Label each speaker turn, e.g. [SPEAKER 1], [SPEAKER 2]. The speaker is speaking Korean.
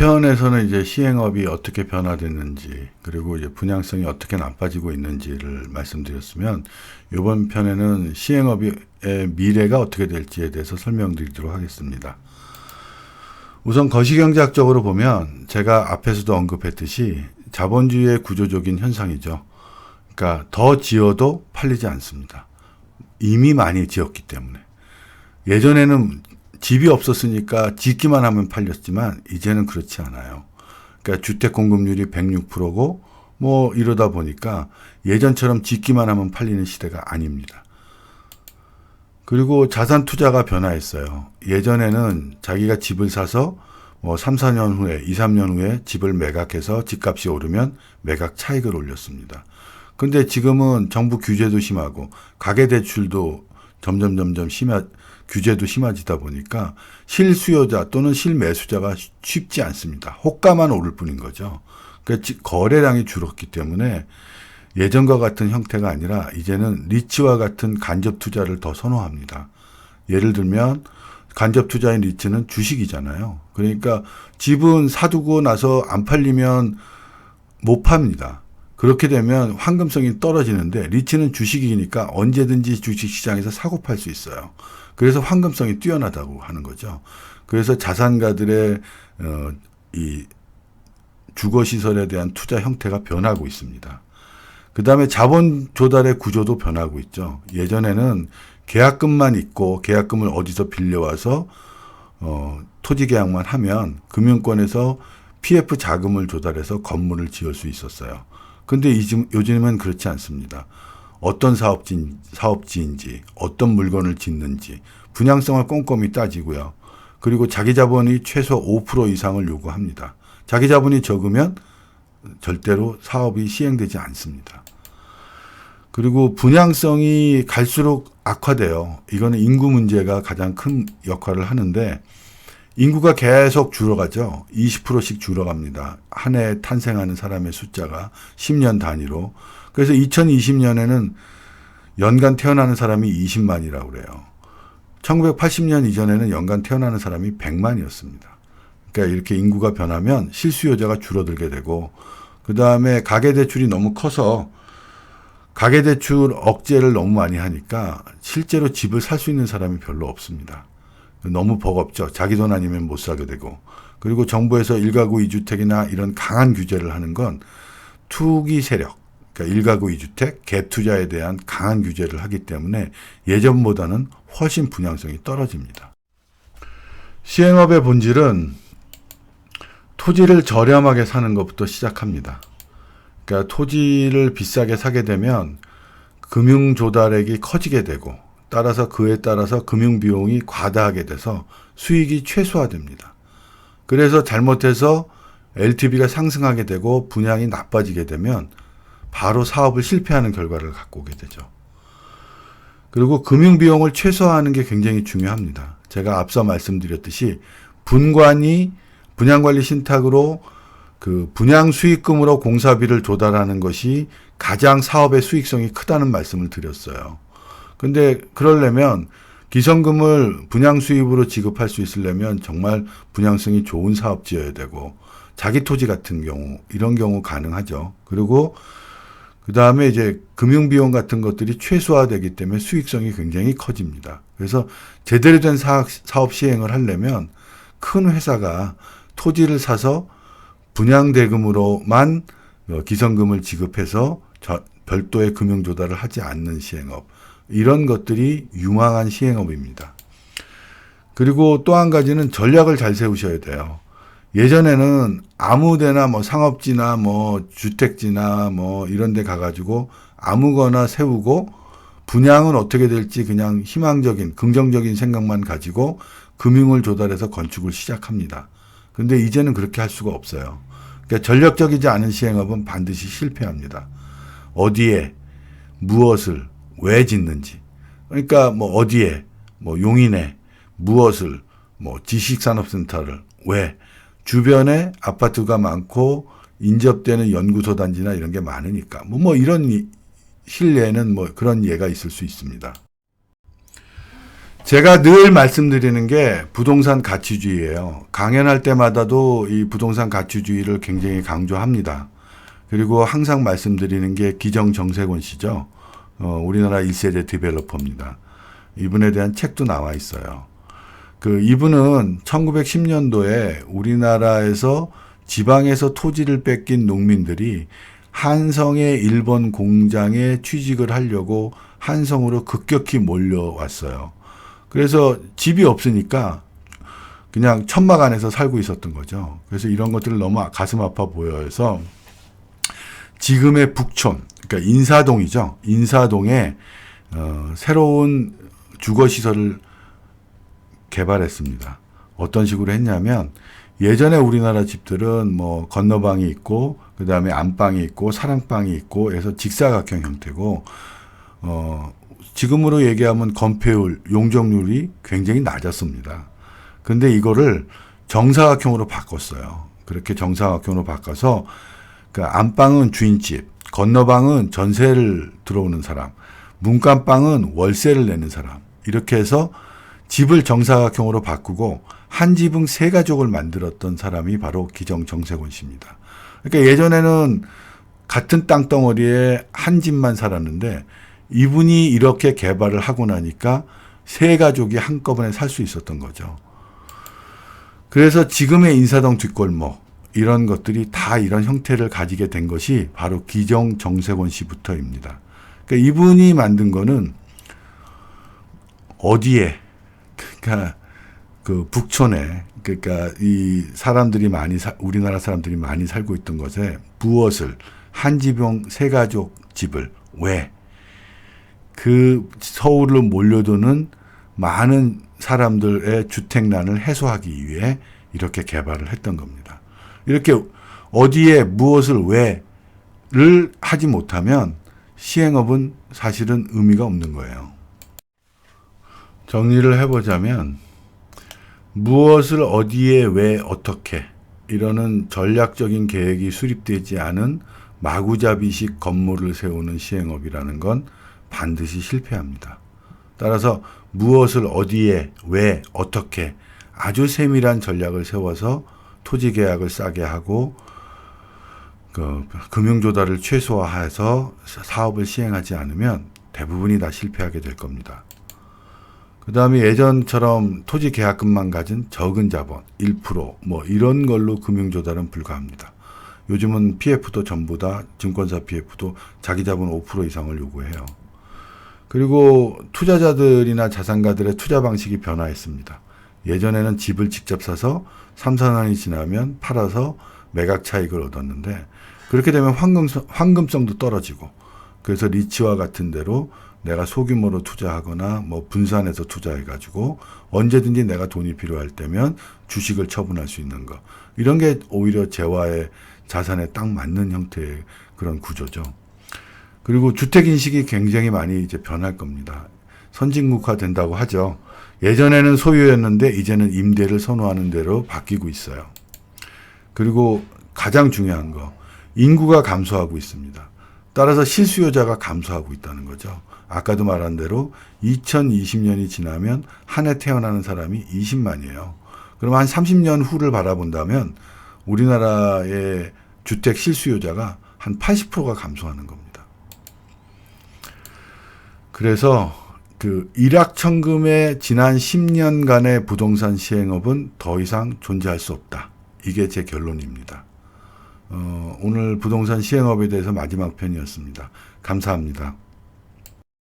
[SPEAKER 1] 앞편에서는 이제 시행업이 어떻게 변화됐는지, 그리고 이제 분양성이 어떻게 나빠지고 있는지를 말씀드렸으면, 이번 편에는 시행업의 미래가 어떻게 될지에 대해서 설명드리도록 하겠습니다. 우선 거시경제학적으로 보면 제가 앞에서도 언급했듯이 자본주의의 구조적인 현상이죠. 그러니까 더 지어도 팔리지 않습니다. 이미 많이 지었기 때문에. 예전에는 집이 없었으니까 짓기만 하면 팔렸지만 이제는 그렇지 않아요. 그러니까 주택 공급률이 106%고 뭐 이러다 보니까 예전처럼 짓기만 하면 팔리는 시대가 아닙니다. 그리고 자산 투자가 변화했어요. 예전에는 자기가 집을 사서 뭐 3, 4년 후에, 2, 3년 후에 집을 매각해서 집값이 오르면 매각 차익을 올렸습니다. 근데 지금은 정부 규제도 심하고 가계대출도 점점 규제도 심해지다 보니까 실수요자 또는 실매수자가 쉽지 않습니다. 호가만 오를 뿐인 거죠. 그러니까 거래량이 줄었기 때문에 예전과 같은 형태가 아니라 이제는 리츠와 같은 간접 투자를 더 선호합니다. 예를 들면 간접 투자인 리츠는 주식이잖아요. 그러니까 집은 사두고 나서 안 팔리면 못 팝니다. 그렇게 되면 황금성이 떨어지는데 리츠는 주식이니까 언제든지 주식시장에서 사고 팔 수 있어요. 그래서 황금성이 뛰어나다고 하는 거죠. 그래서 자산가들의 이 주거시설에 대한 투자 형태가 변하고 있습니다. 그 다음에 자본 조달의 구조도 변하고 있죠. 예전에는 계약금만 있고 계약금을 어디서 빌려와서 토지 계약만 하면 금융권에서 PF 자금을 조달해서 건물을 지을 수 있었어요. 근데 요즘은 그렇지 않습니다. 어떤 사업지인지, 어떤 물건을 짓는지, 분양성을 꼼꼼히 따지고요. 그리고 자기 자본이 최소 5% 이상을 요구합니다. 자기 자본이 적으면 절대로 사업이 시행되지 않습니다. 그리고 분양성이 갈수록 악화돼요. 이거는 인구 문제가 가장 큰 역할을 하는데 인구가 계속 줄어가죠. 20%씩 줄어갑니다. 한 해 탄생하는 사람의 숫자가 10년 단위로. 그래서 2020년에는 연간 태어나는 사람이 20만이라고 그래요. 1980년 이전에는 연간 태어나는 사람이 100만이었습니다. 그러니까 이렇게 인구가 변하면 실수요자가 줄어들게 되고 그 다음에 가계대출이 너무 커서 가계대출 억제를 너무 많이 하니까 실제로 집을 살 수 있는 사람이 별로 없습니다. 너무 버겁죠. 자기 돈 아니면 못 사게 되고. 그리고 정부에서 1가구 2주택이나 이런 강한 규제를 하는 건 투기 세력, 그러니까 1가구 2주택, 갭 투자에 대한 강한 규제를 하기 때문에 예전보다는 훨씬 분양성이 떨어집니다. 시행업의 본질은 토지를 저렴하게 사는 것부터 시작합니다. 그러니까 토지를 비싸게 사게 되면 금융 조달액이 커지게 되고 따라서 그에 따라서 금융 비용이 과다하게 돼서 수익이 최소화됩니다. 그래서 잘못해서 LTV가 상승하게 되고 분양이 나빠지게 되면 바로 사업을 실패하는 결과를 갖고 오게 되죠. 그리고 금융 비용을 최소화하는 게 굉장히 중요합니다. 제가 앞서 말씀드렸듯이 분관이 분양관리 신탁으로 그 분양 수익금으로 공사비를 조달하는 것이 가장 사업의 수익성이 크다는 말씀을 드렸어요. 근데 그러려면 기성금을 분양 수입으로 지급할 수 있으려면 정말 분양성이 좋은 사업지여야 되고 자기 토지 같은 경우 이런 경우 가능하죠. 그리고 그 다음에 이제 금융비용 같은 것들이 최소화되기 때문에 수익성이 굉장히 커집니다. 그래서 제대로 된 사업 시행을 하려면 큰 회사가 토지를 사서 분양대금으로만 기성금을 지급해서 별도의 금융 조달을 하지 않는 시행업. 이런 것들이 유망한 시행업입니다. 그리고 또 한 가지는 전략을 잘 세우셔야 돼요. 예전에는 아무 데나 뭐 상업지나 뭐 주택지나 뭐 이런 데 가가지고 아무거나 세우고 분양은 어떻게 될지 그냥 희망적인, 긍정적인 생각만 가지고 금융을 조달해서 건축을 시작합니다. 근데 이제는 그렇게 할 수가 없어요. 그러니까 전략적이지 않은 시행업은 반드시 실패합니다. 어디에, 무엇을, 왜 짓는지. 그러니까 뭐 어디에, 뭐 용인에, 무엇을, 뭐 지식산업센터를, 왜, 주변에 아파트가 많고 인접되는 연구소 단지나 이런 게 많으니까. 뭐 이런 실내에는 뭐 그런 예가 있을 수 있습니다. 제가 늘 말씀드리는 게 부동산 가치주의예요. 강연할 때마다도 이 부동산 가치주의를 굉장히 강조합니다. 그리고 항상 말씀드리는 게 기정정세곤 씨죠. 우리나라 1세대 디벨로퍼입니다. 이분에 대한 책도 나와 있어요. 이분은 1910년도에 우리나라에서 지방에서 토지를 뺏긴 농민들이 한성의 일본 공장에 취직을 하려고 한성으로 급격히 몰려왔어요. 그래서 집이 없으니까 그냥 천막 안에서 살고 있었던 거죠. 그래서 이런 것들을 너무 가슴 아파 보여서 지금의 북촌, 그러니까 인사동이죠. 인사동에 새로운 주거시설을 개발했습니다. 어떤 식으로 했냐면 예전에 우리나라 집들은 뭐 건너방이 있고 그 다음에 안방이 있고 사랑방이 있고 해서 직사각형 형태고 지금으로 얘기하면 건폐율, 용적률이 굉장히 낮았습니다. 근데 이거를 정사각형으로 바꿨어요. 그렇게 정사각형으로 바꿔서 그러니까 안방은 주인집, 건너방은 전세를 들어오는 사람, 문간방은 월세를 내는 사람 이렇게 해서 집을 정사각형으로 바꾸고 한 지붕 세 가족을 만들었던 사람이 바로 기정정세곤 씨입니다. 그러니까 예전에는 같은 땅덩어리에 한 집만 살았는데 이분이 이렇게 개발을 하고 나니까 세 가족이 한꺼번에 살 수 있었던 거죠. 그래서 지금의 인사동 뒷골목 이런 것들이 다 이런 형태를 가지게 된 것이 바로 기정정세곤 씨부터입니다. 그러니까 이분이 만든 거는 어디에 그러니까 북촌에 그러니까 이 사람들이 우리나라 사람들이 많이 살고 있던 것에 무엇을 한 지붕 세 가족 집을 왜 서울로 몰려드는 많은 사람들의 주택난을 해소하기 위해 이렇게 개발을 했던 겁니다. 이렇게 어디에 무엇을 왜를 하지 못하면 시행업은 사실은 의미가 없는 거예요. 정리를 해보자면 무엇을 어디에 왜 어떻게 이러는 전략적인 계획이 수립되지 않은 마구잡이식 건물을 세우는 시행업이라는 건 반드시 실패합니다. 따라서 무엇을 어디에 왜 어떻게 아주 세밀한 전략을 세워서 토지 계약을 싸게 하고 금융조달을 최소화해서 사업을 시행하지 않으면 대부분이 다 실패하게 될 겁니다. 그 다음에 예전처럼 토지 계약금만 가진 적은 자본 1% 뭐 이런 걸로 금융조달은 불가합니다. 요즘은 PF도 전부 다 증권사 PF도 자기 자본 5% 이상을 요구해요. 그리고 투자자들이나 자산가들의 투자 방식이 변화했습니다. 예전에는 집을 직접 사서 3, 4년이 지나면 팔아서 매각 차익을 얻었는데 그렇게 되면 황금성도 떨어지고 그래서 리츠와 같은 데로 내가 소규모로 투자하거나 뭐 분산해서 투자해가지고 언제든지 내가 돈이 필요할 때면 주식을 처분할 수 있는 거 이런 게 오히려 재화의 자산에 딱 맞는 형태의 그런 구조죠. 그리고 주택 인식이 굉장히 많이 이제 변할 겁니다. 선진국화 된다고 하죠. 예전에는 소유였는데 이제는 임대를 선호하는 대로 바뀌고 있어요. 그리고 가장 중요한 거 인구가 감소하고 있습니다. 따라서 실수요자가 감소하고 있다는 거죠. 아까도 말한 대로 2020년이 지나면 한 해 태어나는 사람이 20만이에요. 그럼 한 30년 후를 바라본다면 우리나라의 주택 실수요자가 한 80%가 감소하는 겁니다. 그래서 일확천금의 지난 10년간의 부동산 시행업은 더 이상 존재할 수 없다. 이게 제 결론입니다. 오늘 부동산 시행업에 대해서 마지막 편이었습니다. 감사합니다.